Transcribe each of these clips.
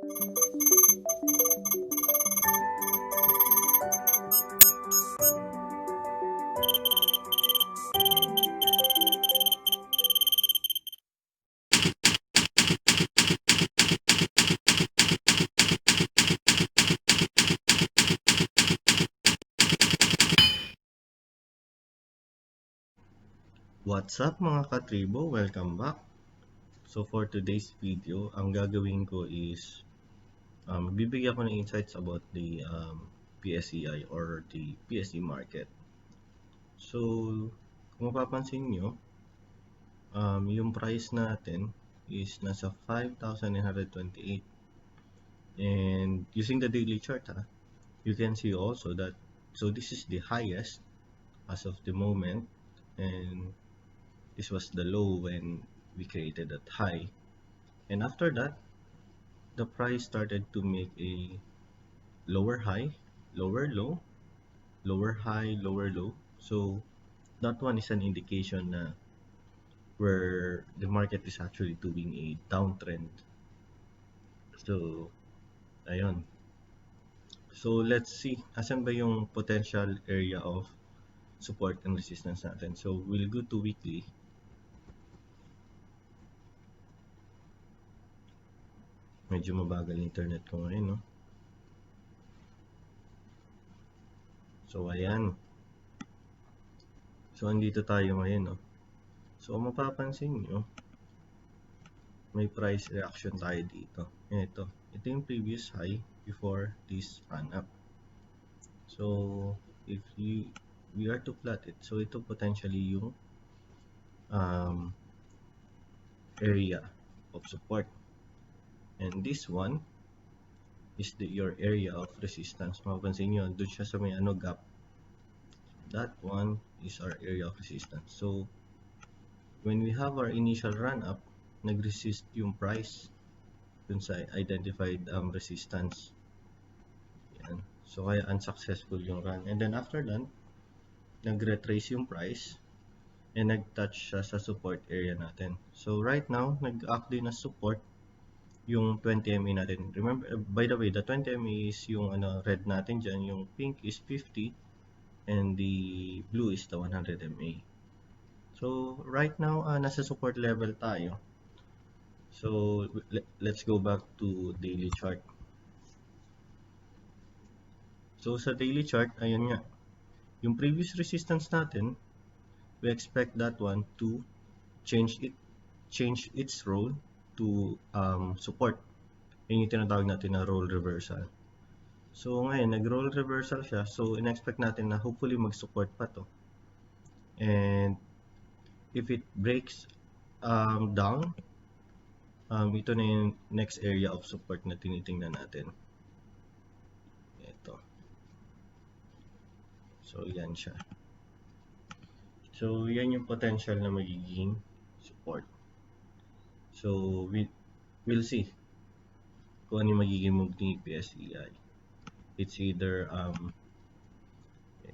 What's up mga katribo? Welcome back. So for today's video, ang gagawin ko is bibigyan ko ng insights about the PSEI or the PSE market. So kung mapapansin nyo, yung price natin is nasa 5,928, and using the daily chart, you can see also that this is the highest as of the moment, and this was the low when we created that high, and after that the price started to make a lower high, lower low, lower high, lower low. So that one is an indication na where the market is actually doing a downtrend. So ayun. So let's see, asan ba yung potential area of support and resistance natin. So we'll go to weekly. Medyo mabagal internet ko ngayon, no? So ayan. So andito tayo ngayon, no? So mapapansin nyo, may price reaction tayo dito. Ito yung previous high before this run up. So if we are to plot it, so ito potentially yung area of support, and this one is your area of resistance. Mapapansin nyo, doon siya sa may gap. That one is our area of resistance. So when we have our initial run up, nag-resist yung price dun sa identified resistance. Yan. So kaya unsuccessful yung run, and then after that nag-retrace yung price and nag-touch siya sa support area natin. So right now nag-act din as support yung 20 MA natin. Remember, by the way, the 20 MA is yung red natin dyan, yung pink is 50 and the blue is the 100 MA. So right now nasa support level tayo. So let's go back to daily chart. So sa daily chart, ayun nga, yung previous resistance natin, we expect that one to change its role to support. Yun yung tinatawag natin na role reversal. So ngayon nag-role reversal siya, so in-expect natin na hopefully mag-support pa to, and if it breaks down, ito na yung next area of support na tinitingnan natin. Ito. So yan siya. So yan yung potential na magiging support. So we'll see kung ano yung magiging move ni PSEI. It's either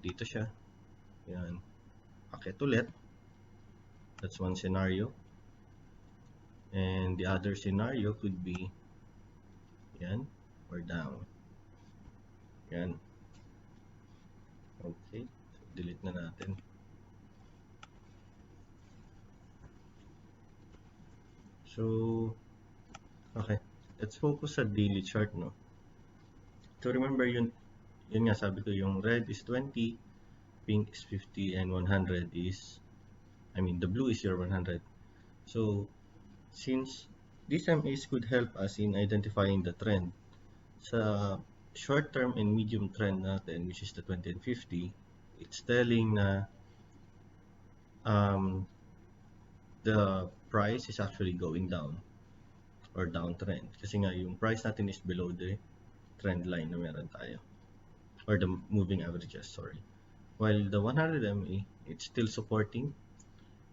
dito siya, yan, akit ulit, that's one scenario, and the other scenario could be yan, or down, yan. Okay, so delete na natin. So okay, let's focus sa daily chart, no? So remember yun nga, sabi ko yung red is 20, pink is 50, and 100 is, the blue is your 100. So since these MAs could help us in identifying the trend sa short term and medium trend natin, which is the 20 and 50, it's telling na the price is actually going down or downtrend, kasi nga yung price natin is below the trend line na meron tayo, or the moving averages, sorry, while the 100 MA, it's still supporting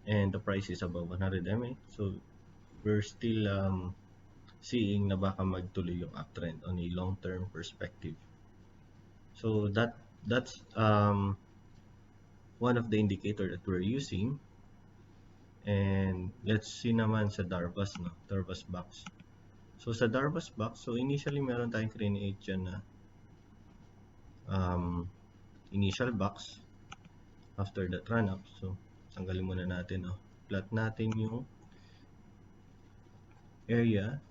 and the price is above 100 MA. So we're still seeing na baka magtuloy yung uptrend on a long-term perspective. So that's one of the indicator that we're using. And let's see naman sa Darvas, no? Darvas box. So sa Darvas box, so initially meron tayong create dyan na um, initial box after that run up. So tanggalin muna natin, plot natin yung area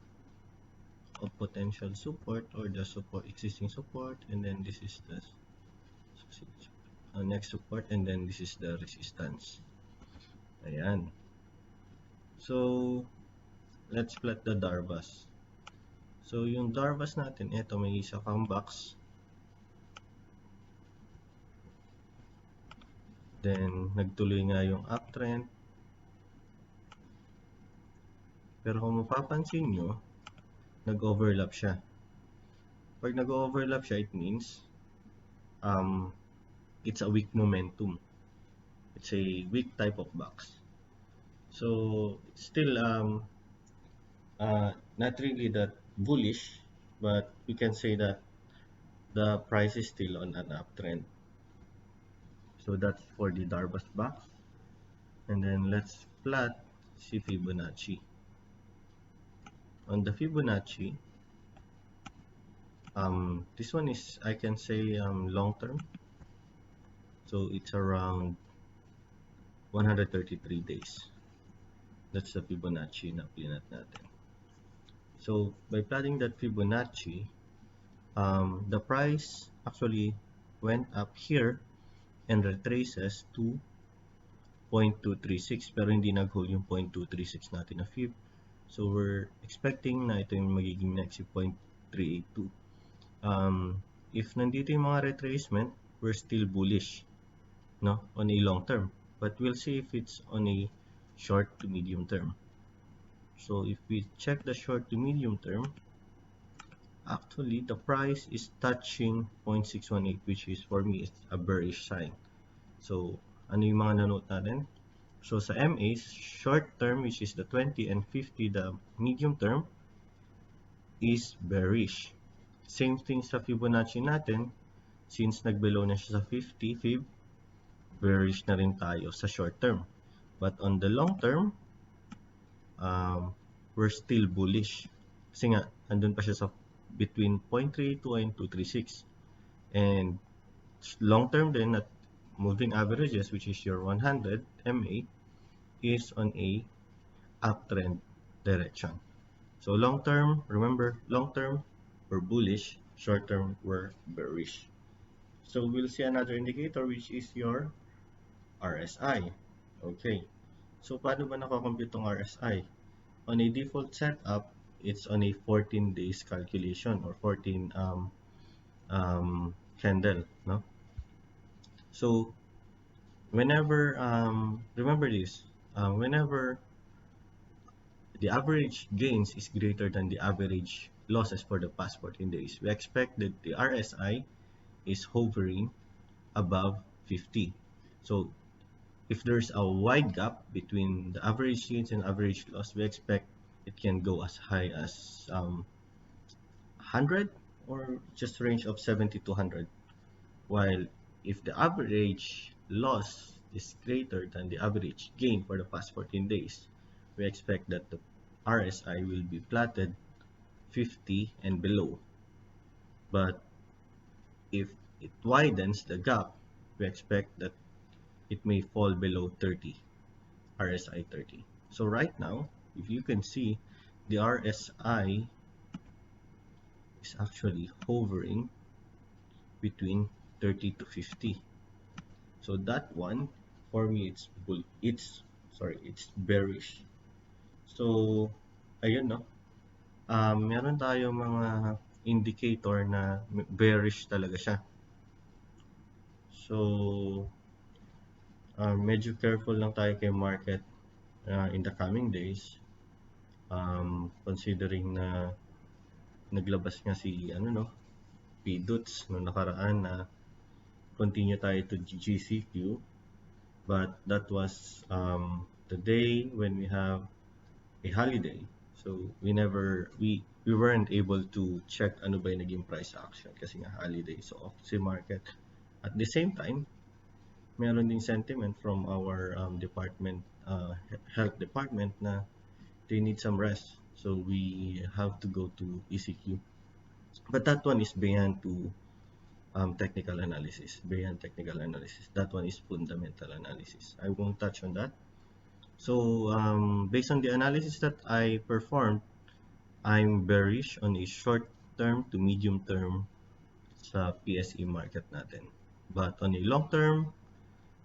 of potential support or the support existing support, and then this is the next support, and then this is the resistance. Ayan. So let's plot the Darvas. So yung Darvas natin, ito may isa kang box. Then nagtuloy nga yung uptrend. Pero kung mapapansin nyo, nag-overlap siya. Pag nag-overlap siya, it means it's a weak momentum. It's a weak type of box. So it's still not really that bullish, but we can say that the price is still on an uptrend. So that's for the Darvas box. And then let's plot si Fibonacci. On the Fibonacci, this one is, I can say, long term. So it's around 133 days. That's the Fibonacci na plinat natin. So by plotting that Fibonacci, the price actually went up here and retraces to 0.236, pero hindi nag-hold yung 0.236 natin na Fib. So we're expecting na ito yung magiging next, 0.382. If nandito yung mga retracement, we're still bullish, no, on a long term. But we'll see if it's on a short to medium term. So if we check the short to medium term, actually the price is touching 0.618, which is for me is a bearish sign. So ano yung mga nanote natin? So sa MAs, short term, which is the 20 and 50, the medium term is bearish. Same thing sa Fibonacci natin, since nag-below na siya sa 50 Fib, bearish na rin tayo sa short term. But on the long term, we're still bullish. Kasi nga, andun pa siya sa between 0.32 and 236. And long term din at moving averages, which is your 100 MA, is on a uptrend direction. So long term, remember, long term we're bullish, short term we're bearish. So we'll see another indicator, which is your RSI. Okay, so paano ba nakakompute tong RSI? On a default setup, it's on a 14 days calculation or 14 candle, no? So whenever remember this, whenever the average gains is greater than the average losses for the past 14 days, we expect that the RSI is hovering above 50. So if there's a wide gap between the average gains and average loss, we expect it can go as high as 100 or just range of 70 to 100. While if the average loss is greater than the average gain for the past 14 days, we expect that the RSI will be plotted 50 and below. But if it widens the gap, we expect that it may fall below 30, RSI 30. So right now, if you can see, the RSI is actually hovering between 30 to 50. So that one, for me, it's bearish. So ayun, no, meron tayo mga indicator na bearish talaga siya. So medyo careful lang tayo kay market in the coming days, considering na naglabas nga si PDUTS no nakaraan na continue tayo to GCQ, but that was the day when we have a holiday, so we weren't able to check ano ba yung naging price action kasi nga holiday, so off si market. At the same time, meron din sentiment from our department, health department, na they need some rest. So we have to go to ECQ. But that one is beyond to technical analysis, beyond technical analysis. That one is fundamental analysis. I won't touch on that. So based on the analysis that I performed, I'm bearish on a short term to medium term sa PSE market natin. But on a long term,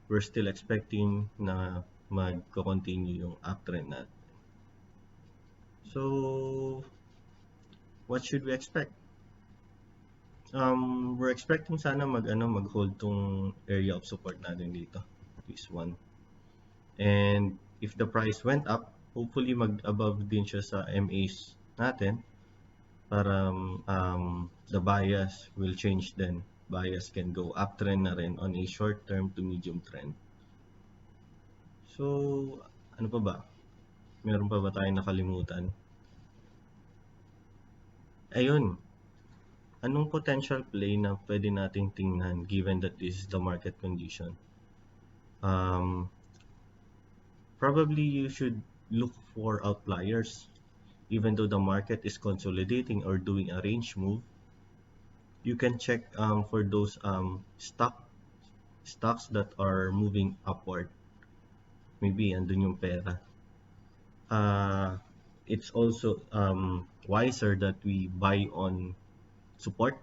we're still expecting na magko-continue yung uptrend natin. So, what should we expect? We're expecting sana mag-hold tong area of support natin dito. This one. And if the price went up, hopefully mag-above din siya sa MAs natin para the bias will change then. Bias can go uptrend na rin on a short term to medium trend. So, ano pa ba? Meron pa ba tayong nakalimutan? Ayun, anong potential play na pwede nating tingnan given that this is the market condition? Um, Probably you should look for outliers. Even though the market is consolidating or doing a range move, you can check for those stocks that are moving upward. Maybe andun yung pera. It's also wiser that we buy on support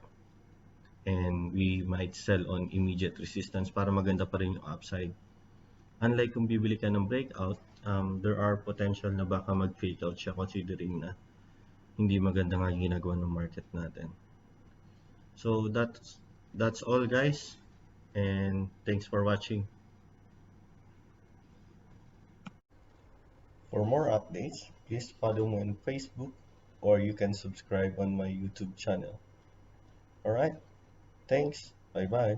and we might sell on immediate resistance para maganda pa rin yung upside. Unlike kung bibili ka ng breakout, there are potential na baka mag-fake out siya considering na hindi maganda nga ginagawa ng market natin. So that's all guys, and thanks for watching. For more updates, please follow me on Facebook or you can subscribe on my YouTube channel. Alright, thanks, bye bye.